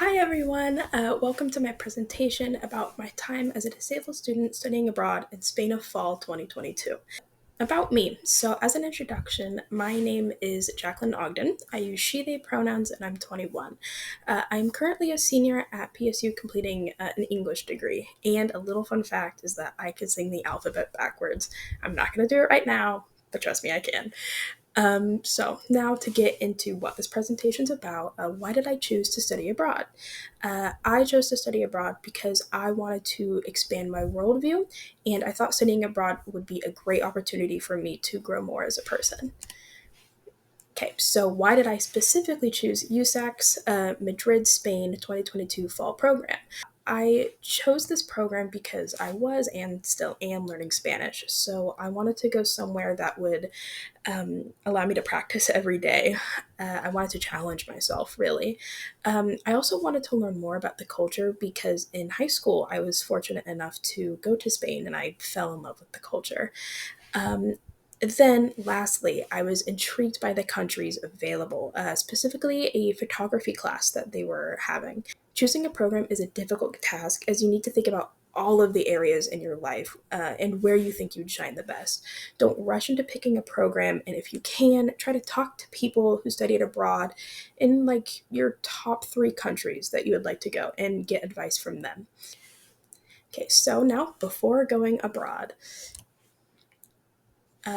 Hi everyone, welcome to my presentation about my time as a disabled student studying abroad in Spain of fall 2022. About me, so as an introduction, my name is Jacklyn Ogden. I use she, they pronouns, and I'm 21. I'm currently a senior at PSU completing an English degree, and a little fun fact is that I can sing the alphabet backwards. I'm not going to do it right now, but trust me, I can. So now to get into what this presentation is about, why did I choose to study abroad? I chose to study abroad because I wanted to expand my worldview, and I thought studying abroad would be a great opportunity for me to grow more as a person. Okay, so why did I specifically choose USAC's Madrid, Spain 2022 fall program? I chose this program because I was and still am learning Spanish, so I wanted to go somewhere that would allow me to practice every day. I wanted to challenge myself, really. I also wanted to learn more about the culture because in high school I was fortunate enough to go to Spain and I fell in love with the culture. Um, then, lastly, I was intrigued by the countries available, specifically a photography class that they were having. Choosing a program is a difficult task as you need to think about all of the areas in your life and where you think you'd shine the best. Don't rush into picking a program, and if you can, try to talk to people who studied abroad in like your top three countries that you would like to go and get advice from them. Okay, so now before going abroad,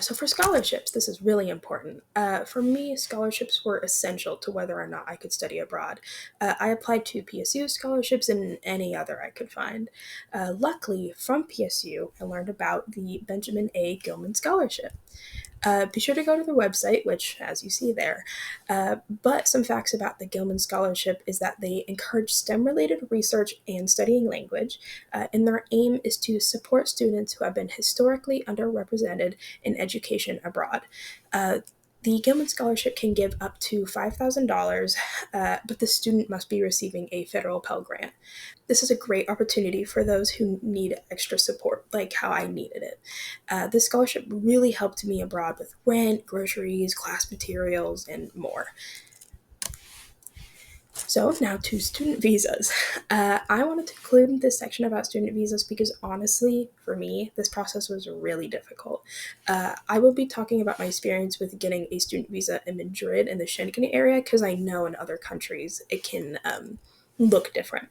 so for scholarships, this is really important. For me, scholarships were essential to whether or not I could study abroad. I applied to PSU scholarships and any other I could find. Luckily, from PSU, I learned about the Benjamin A. Gilman Scholarship. Be sure to go to their website, which, as you see there. But some facts about the Gilman Scholarship is that they encourage STEM related research and studying language, and their aim is to support students who have been historically underrepresented in education abroad. The Gilman Scholarship can give up to $5,000, but the student must be receiving a federal Pell Grant. This is a great opportunity for those who need extra support, like how I needed it. This scholarship really helped me abroad with rent, groceries, class materials, and more. So now to student visas. I wanted to include this section about student visas because honestly, for me, this process was really difficult. I will be talking about my experience with getting a student visa in Madrid in the Schengen area because I know in other countries it can look different.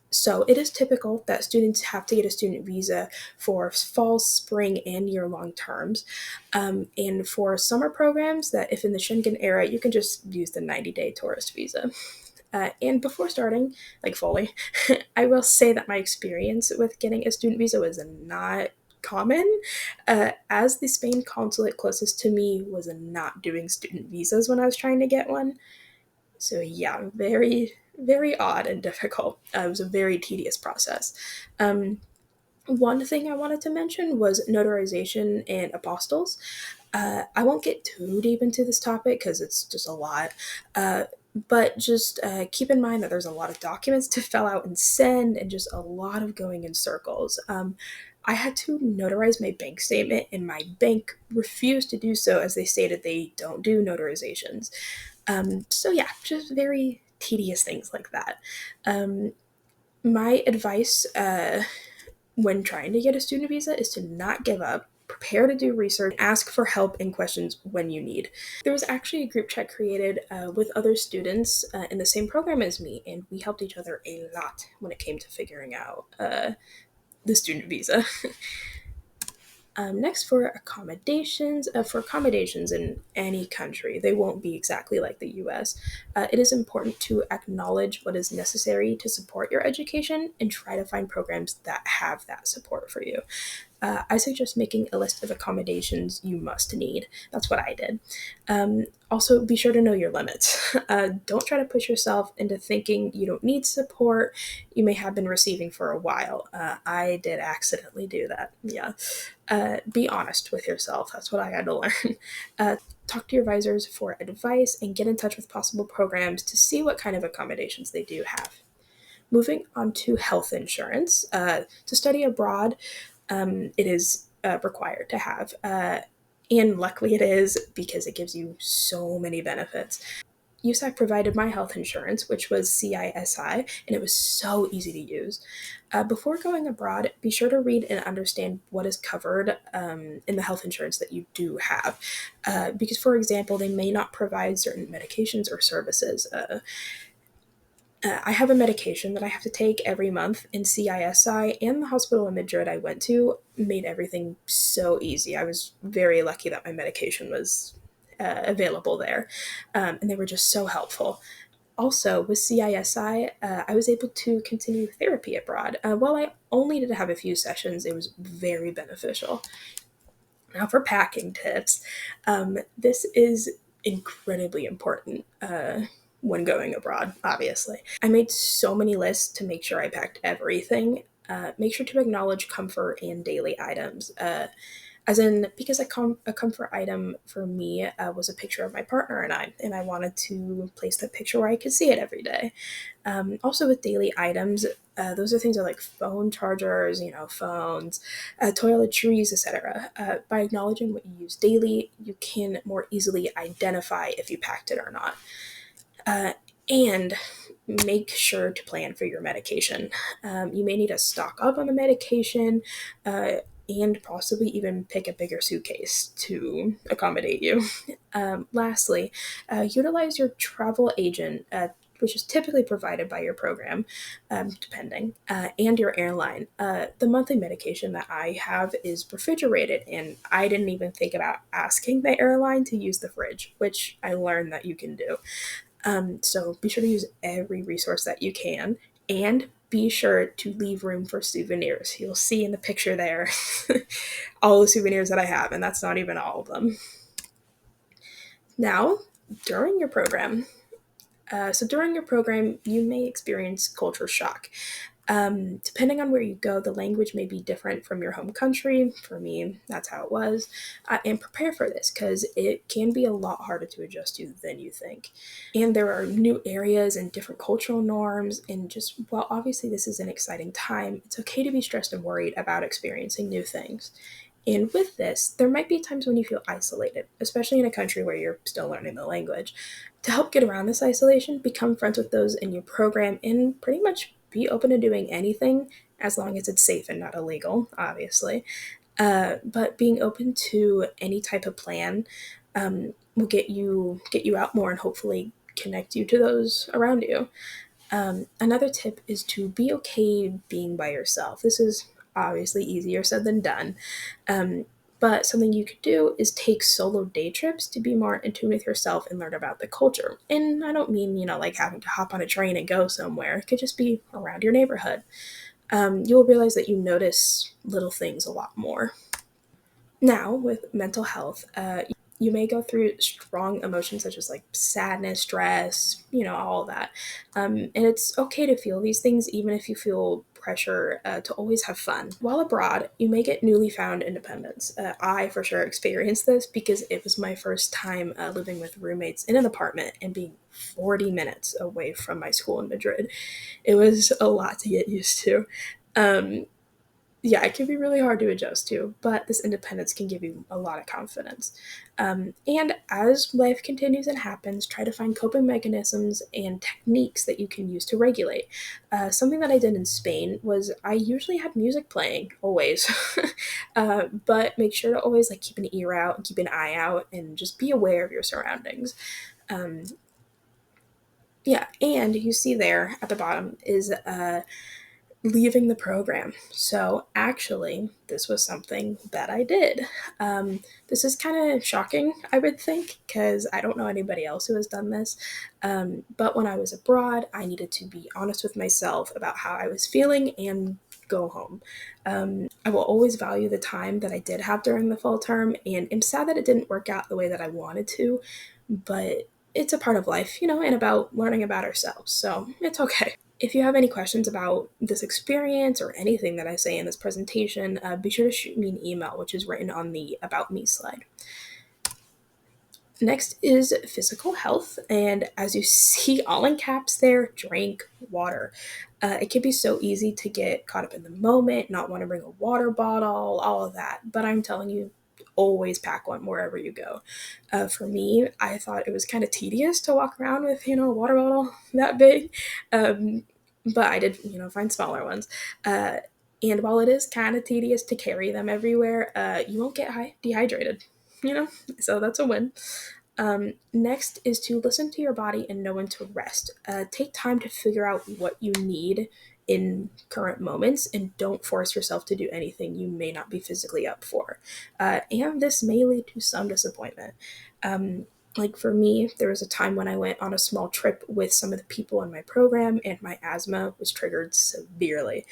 So it is typical that students have to get a student visa for fall, spring, and year-long terms. And for summer programs, that if in the Schengen area, you can just use the 90-day tourist visa. And before starting, like fully, I will say that my experience with getting a student visa was not common, as the Spain consulate closest to me was not doing student visas when I was trying to get one. So yeah, very, very odd and difficult. It was a very tedious process. Um, One thing I wanted to mention was notarization and apostles. I won't get too deep into this topic because it's just a lot. But just keep in mind that there's a lot of documents to fill out and send, and just a lot of going in circles. I had to notarize my bank statement, and my bank refused to do so as they stated they don't do notarizations. So yeah, just very tedious things like that. Um, my advice when trying to get a student visa is to not give up. Prepare to do research, ask for help and questions when you need. There was actually a group chat created with other students in the same program as me, and we helped each other a lot when it came to figuring out the student visa. Next, for accommodations in any country, they won't be exactly like the US. It is important to acknowledge what is necessary to support your education and try to find programs that have that support for you. I suggest making a list of accommodations you must need. That's what I did. Also, be sure to know your limits. Don't try to push yourself into thinking you don't need support you may have been receiving for a while. I did accidentally do that. Yeah. Be honest with yourself. That's what I had to learn. Talk to your advisors for advice and get in touch with possible programs to see what kind of accommodations they do have. Moving on to health insurance. To study abroad, it is required to have. And luckily it is because it gives you so many benefits. USAC provided my health insurance, which was CISI, and it was so easy to use. Before going abroad, be sure to read and understand what is covered in the health insurance that you do have. Because, for example, they may not provide certain medications or services. I have a medication that I have to take every month in CISI, and the hospital in Madrid I went to made everything so easy. I was very lucky that my medication was available there, and they were just so helpful. Also, with CISI, I was able to continue therapy abroad. While I only did have a few sessions, it was very beneficial. Now, for packing tips, this is incredibly important when going abroad, obviously. I made so many lists to make sure I packed everything. Make sure to acknowledge comfort and daily items. As in, because a comfort item for me was a picture of my partner and I wanted to place that picture where I could see it every day. Also, with daily items, those are things like phone chargers, phones, toiletries, etc. By acknowledging what you use daily, you can more easily identify if you packed it or not. Uh, and make sure to plan for your medication. You may need to stock up on the medication and possibly even pick a bigger suitcase to accommodate you. Lastly, utilize your travel agent, which is typically provided by your program, depending, and your airline. The monthly medication that I have is refrigerated, and I didn't even think about asking the airline to use the fridge, which I learned that you can do. So be sure to use every resource that you can, and be sure to leave room for souvenirs. You'll see in the picture there all the souvenirs that I have, and that's not even all of them. Now, during your program, during your program, you may experience culture shock. Depending on where you go, the language may be different from your home country. For me, that's how it was. And prepare for this because it can be a lot harder to adjust to than you think. And there are new areas and different cultural norms. And just, while obviously this is an exciting time, it's okay to be stressed and worried about experiencing new things. And with this, there might be times when you feel isolated, especially in a country where you're still learning the language. To help get around this isolation, become friends with those in your program and pretty much be open to doing anything as long as it's safe and not illegal, obviously. But being open to any type of plan will get you out more and hopefully connect you to those around you. Another tip is to be okay being by yourself. This is obviously easier said than done. Um, but something you could do is take solo day trips to be more in tune with yourself and learn about the culture. And I don't mean, like having to hop on a train and go somewhere. It could just be around your neighborhood. You'll realize that you notice little things a lot more. Now, with mental health, you may go through strong emotions such as like sadness, stress, all of that. And it's okay to feel these things, even if you feel pressure to always have fun. While abroad, you may get newly found independence. I for sure experienced this because it was my first time living with roommates in an apartment and being 40 minutes away from my school in Madrid. It was a lot to get used to. Um, yeah, it can be really hard to adjust to, but this independence can give you a lot of confidence. And as life continues and happens, try to find coping mechanisms and techniques that you can use to regulate. Something that I did in Spain was I usually had music playing always, but make sure to always like keep an ear out and keep an eye out and just be aware of your surroundings. Um, yeah, and you see there at the bottom is leaving the program. So, actually, this was something that I did. This is kind of shocking, I would think, because I don't know anybody else who has done this. But when I was abroad, I needed to be honest with myself about how I was feeling and go home. I will always value the time that I did have during the fall term, and I'm sad that it didn't work out the way that I wanted to, but it's a part of life, and about learning about ourselves, so it's okay. If you have any questions about this experience or anything that I say in this presentation, be sure to shoot me an email, which is written on the About Me slide. Next is physical health, and as you see all in caps there, drink water. It can be so easy to get caught up in the moment, not want to bring a water bottle, all of that, but I'm telling you, always pack one wherever you go. For me, I thought it was kind of tedious to walk around with, a water bottle that big. Um, but I did, find smaller ones. And while it is kind of tedious to carry them everywhere, you won't get dehydrated, you know? So that's a win. Next is to listen to your body and know when to rest. Take time to figure out what you need in current moments and don't force yourself to do anything you may not be physically up for. And this may lead to some disappointment. Um, like for me, there was a time when I went on a small trip with some of the people in my program, and my asthma was triggered severely.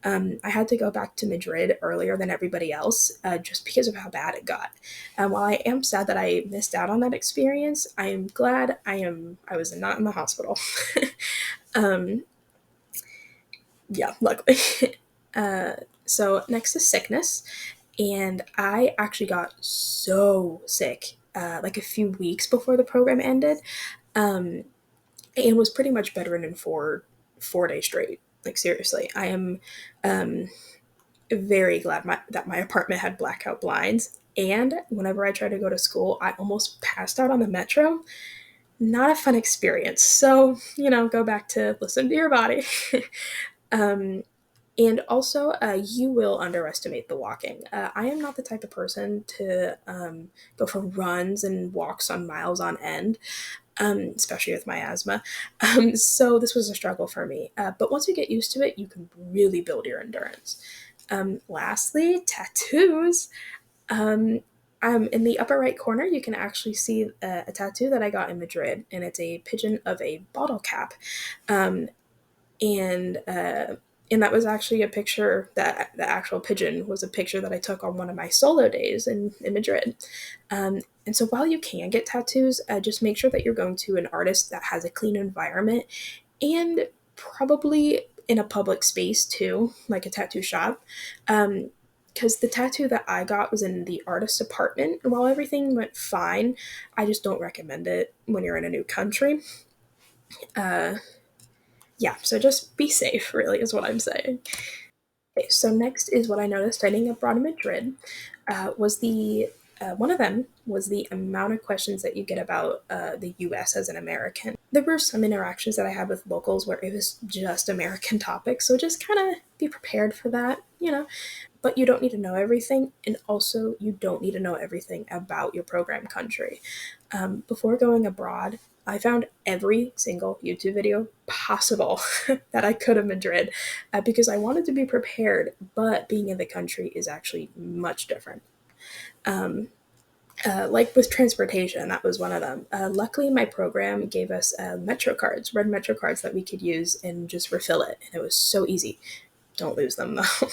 I had to go back to Madrid earlier than everybody else just because of how bad it got. While I am sad that I missed out on that experience, I am glad I was not in the hospital. um, yeah, luckily. uh, so next is sickness, and I actually got so sick like a few weeks before the program ended, um, and was pretty much bedridden for 4 days straight. Like seriously, I am very glad that my apartment had blackout blinds. And whenever I tried to go to school, I almost passed out on the metro. Not a fun experience. So, go back to listen to your body. um, and also, you will underestimate the walking. I am not the type of person to go for runs and walks on miles on end, especially with my asthma. So, this was a struggle for me. But once you get used to it, you can really build your endurance. Lastly, tattoos. Um, in the upper right corner, you can actually see a tattoo that I got in Madrid, and it's a pigeon of a bottle cap. Um, and uh, and that was actually a picture that the actual pigeon was a picture that I took on one of my solo days in Madrid. And so while you can get tattoos, just make sure that you're going to an artist that has a clean environment and probably in a public space too, like a tattoo shop. Because the tattoo that I got was in the artist's apartment, and while everything went fine, I just don't recommend it when you're in a new country. Uh, yeah, so just be safe, really, is what I'm saying. Okay, so next is what I noticed studying abroad in Madrid was the one of them was the amount of questions that you get about the U.S. as an American. There were some interactions that I had with locals where it was just American topics, so just kind of be prepared for that. But you don't need to know everything, and also you don't need to know everything about your program country. Before going abroad, I found every single YouTube video possible that I could of Madrid because I wanted to be prepared, but being in the country is actually much different. Um, like with transportation, that was one of them. Luckily, my program gave us red Metro cards that we could use and just refill it, and it was so easy. Don't lose them though.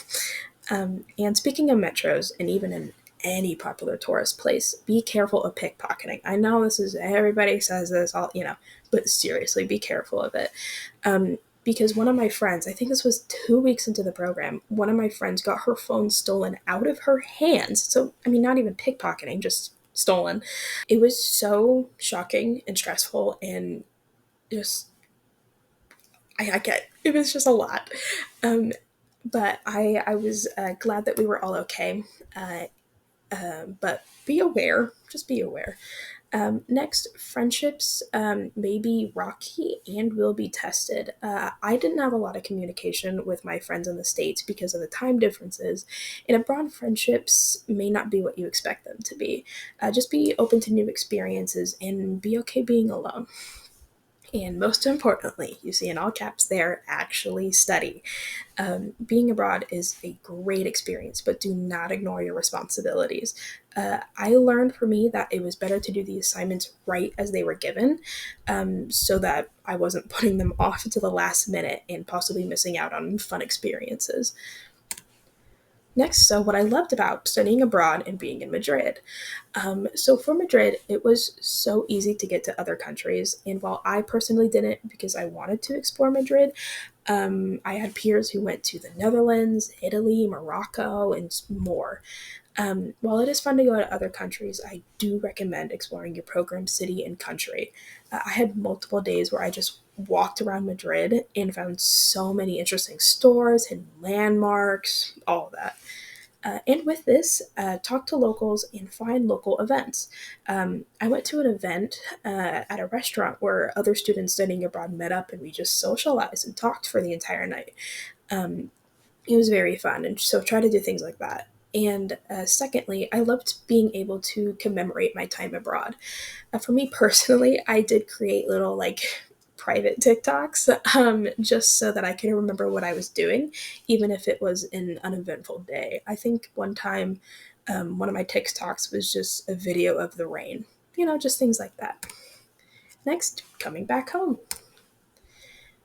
And speaking of metros, and even in any popular tourist place, be careful of pickpocketing. I know everybody says this, but seriously, be careful of it. Because one of my friends, I think this was 2 weeks into the program, one of my friends got her phone stolen out of her hands. So, I mean, not even pickpocketing, just stolen. It was so shocking and stressful and just, I get it was just a lot. Um, but I was glad that we were all okay. Uh, but be aware, just be aware. Next, friendships may be rocky and will be tested. I didn't have a lot of communication with my friends in the States because of the time differences, and abroad friendships may not be what you expect them to be. Just be open to new experiences and be okay being alone. And most importantly, you see in all caps there, actually study. Being abroad is a great experience, but do not ignore your responsibilities. I learned for me that it was better to do the assignments right as they were given so that I wasn't putting them off until the last minute and possibly missing out on fun experiences. Next, so what I loved about studying abroad and being in Madrid. So for Madrid, it was so easy to get to other countries. And while I personally didn't because I wanted to explore Madrid, I had peers who went to the Netherlands, Italy, Morocco, and more. While it is fun to go to other countries, I do recommend exploring your program city and country. I had multiple days where I just walked around Madrid and found so many interesting stores and landmarks, all of that. And with this, talk to locals and find local events. I went to an event at a restaurant where other students studying abroad met up and we just socialized and talked for the entire night. Um, it was very fun, and so try to do things like that. And secondly, I loved being able to commemorate my time abroad. For me personally, I did create little like private TikToks just so that I can remember what I was doing, even if it was an uneventful day. I think one time one of my TikToks was just a video of the rain, just things like that. Next, coming back home.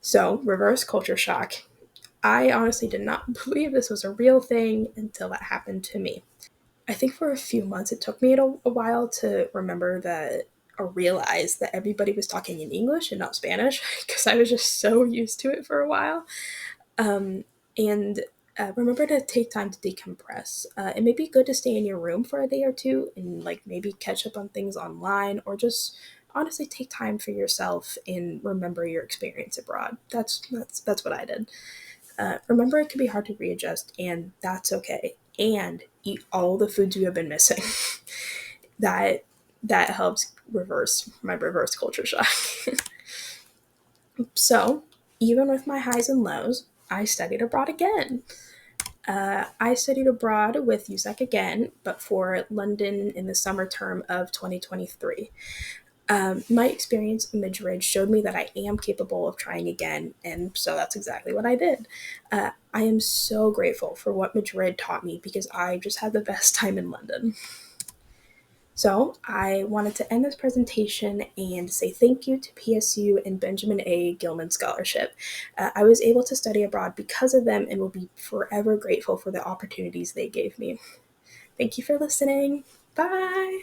So, reverse culture shock. I honestly did not believe this was a real thing until that happened to me. I think for a few months it took me a while to remember that or realize that everybody was talking in English and not Spanish because I was just so used to it for a while. And remember to take time to decompress. It may be good to stay in your room for a day or two and like maybe catch up on things online or just honestly take time for yourself and remember your experience abroad. That's what I did. Remember, it can be hard to readjust, and that's okay. And eat all the foods you have been missing. that that helps reverse my reverse culture shock. So, even with my highs and lows, I studied abroad again. I studied abroad with USEC again, but for London in the summer term of 2023. My experience in Madrid showed me that I am capable of trying again, and so that's exactly what I did. I am so grateful for what Madrid taught me because I just had the best time in London. So, I wanted to end this presentation and say thank you to PSU and Benjamin A. Gilman Scholarship. I was able to study abroad because of them and will be forever grateful for the opportunities they gave me. Thank you for listening. Bye.